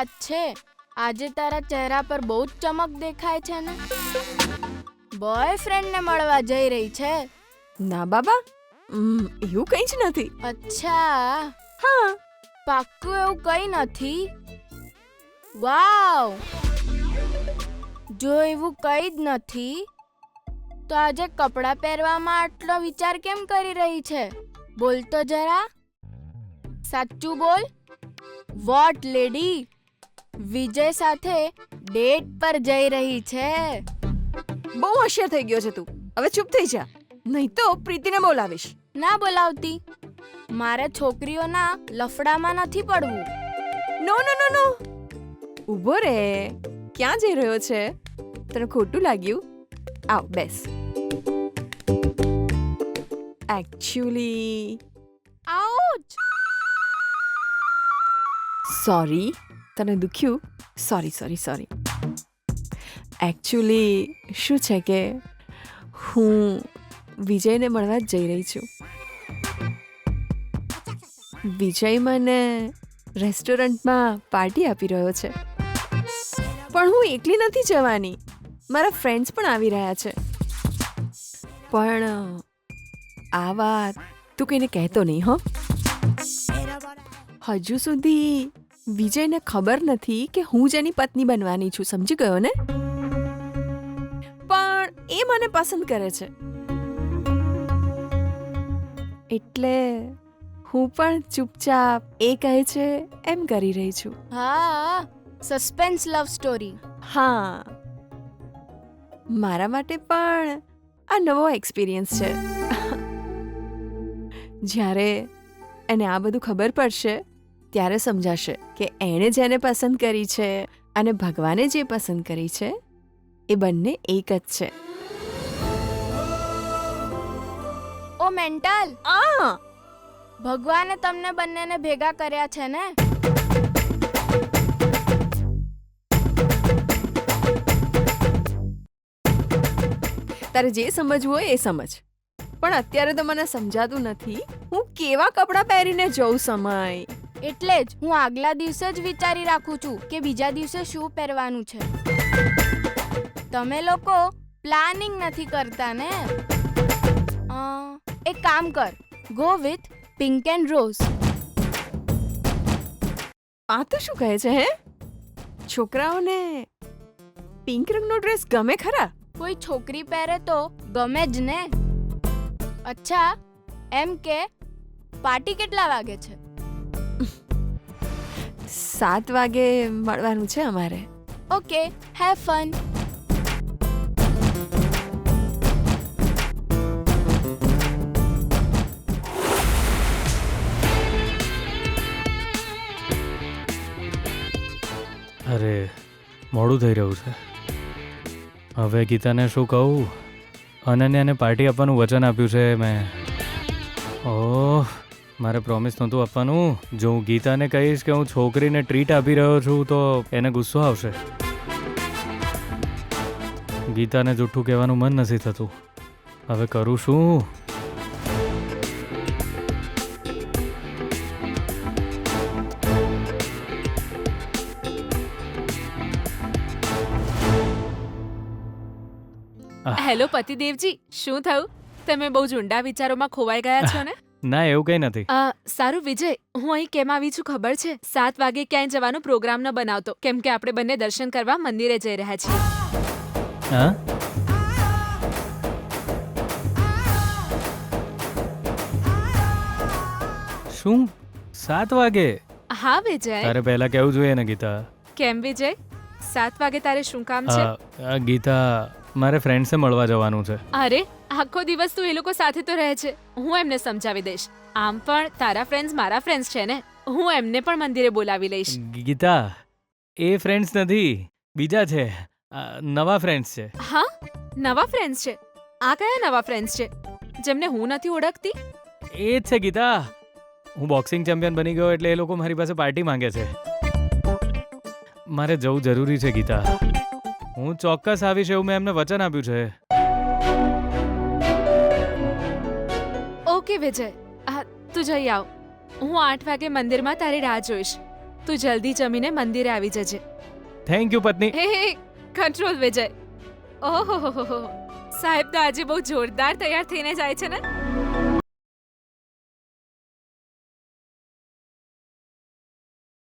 વાત છે? આજે તારા ચહેરા પર બહુ જ ચમક દેખાય છે ને. બોયફ્રેન્ડ ને મળવા જઈ રહી છે? ના બાબા, એવું કંઈ જ નથી. અચ્છા, હા, પાક્કું એવું કઈ નથી? વાવ, જો એવું કઈ જ નથી તો આજે કપડાં પહેરવામાં આટલો વિચાર કેમ કરી રહી છે? બોલ તો જરા, સાચું બોલ. વોટ લેડી વિજય સાથે ડેટ પર જઈ રહી છે? બહુ હોશિયાર થઈ ગયો છે તું. હવે ચૂપ થઈ જા, નહીં તો પ્રીતિને બોલાવીશ. ના બોલાવતી. મારે છોકરીઓના લફડામાં નથી પડવું. નો નો નો નો, ઊભો રે. ક્યાં જઈ રહ્યો છે? તને ખોટું લાગ્યું? આવ બેસ. Actually ouch! સોરી, તને દુખ્યું? Sorry sorry sorry. એકચ્યુઅલી શું છે કે હું વિજયને મળવા જ જઈ રહી છું. વિજય મને રેસ્ટોરન્ટમાં પાર્ટી આપી રહ્યો છે, પણ હું એકલી નથી જવાની. મારા ફ્રેન્ડ્સ પણ આવી રહ્યા છે. પણ આ વાત તું કોઈને કહેતો નહીં હો. હજુ સુધી વિજયને ખબર નથી કે હું જેની પત્ની બનવાની છું, સમજી ગયો ને? પણ એ મને પસંદ કરે છે, એટલે હું પણ ચૂપચાપ એ કહે છે એમ કરી રહી છું. હા, સસ્પેન્સ લવ સ્ટોરી. હા, મારા માટે પણ આ નવો એક્સપિરિયન્સ છે. જ્યારે એને આ બધું ખબર પડશે ત્યારે સમજાશે કે એણે જેને પસંદ કરી છે અને ભગવાને જે પસંદ કરી છે એ બંને એક જ છે. ઓ મેન્ટલ, આ ભગવાને તમને બંનેને ભેગા કર્યા છે ને? તારે જે સમજવું હોય એ સમજ, પણ અત્યારે તો મને સમજાતું નથી હું કેવા કપડાં પહેરીને જઉં. સમય એટલે જ હું આગલા દિવસે જ વિચારી રાખું છું કે બીજા દિવસે શું પહેરવાનું છે. તમે લોકો પ્લાનિંગ નથી કરતા ને? એક કામ કર, go with pink and rose. આ તો શું કહે છે? હે, છોકરાઓને પિંક રંગનો ડ્રેસ ગમે ખરા? કોઈ છોકરી પહેરે તો ગમે જ ને. અચ્છા, એમ કે પાર્ટી કેટલા વાગે છે? 7 વાગે મળવાનું છે અમારે. Okay, have fun. અરે મોડું થઈ રહ્યું છે. હવે ગીતાને શું કહું? અનન્યાને પાર્ટી આપવાનું વચન આપ્યું છે મેં. ઓહ, મારે પ્રોમિસ નહોતું આપવાનું. જો હું ગીતાને કહીશ કે હું છોકરીને ટ્રીટ આપી રહ્યો છું તો એને ગુસ્સો આવશે. ગીતાને જૂઠું કહેવાનું મન નથી થતું. હવે કરું શું? હેલો પતિદેવજી, શું થયું? તમે બહુ ઊંડા વિચારોમાં ખોવાઈ ગયા છો ને? ના, એવું કંઈ નથી. સારું વિજય, હું અહીં કેમ આવી છું ખબર છે? 7 વાગે ક્યાંય જવાનો પ્રોગ્રામ ન બનાવતો, કેમ કે આપણે બંને દર્શન કરવા મંદિરે જઈ રહ્યા છીએ. હા, શું 7 વાગે? હા વિજય. તારે પહેલા કહેવું જોઈએ ને ગીતા. કેમ વિજય, 7 વાગે તારે શું કામ છે? ગીતા, મારે ફ્રેન્ડ્સે મળવા જવાનું છે. અરે, આખો દિવસ તું એ લોકો સાથે તો રહે છે. હું એમને સમજાવી દઈશ. આમ પણ તારા ફ્રેન્ડ્સ મારા ફ્રેન્ડ્સ છે ને, હું એમને પણ મંદિરે બોલાવી લઈશ. ગીતા, એ ફ્રેન્ડ્સ નથી, બીજા છે. નવા ફ્રેન્ડ્સ છે. હા, નવા ફ્રેન્ડ્સ છે? આ કયા નવા ફ્રેન્ડ્સ છે જેમને હું નથી ઓળખતી? એ જ છે ગીતા. હું બોક્સિંગ ચેમ્પિયન બની ગયો એટલે એ લોકો મારી પાસે પાર્ટી માંગે છે. મારે જવું જરૂરી છે ગીતા. હું ચોક્કસ આવીશ એવું મેં એમને વચન આપ્યું છે. ઓકે વિજય, તું જઈ આવ. હું 8 વાગે મંદિરમાં તારી રાહ જોઈશ. તું જલ્દી જમીને મંદિરે આવી જજે. થેન્ક યુ પત્ની. હે હે કંટ્રોલ વિજય. ઓહો સાહેબ તો આજે બહુ જોરદાર તૈયાર થઈને જાય છે ને.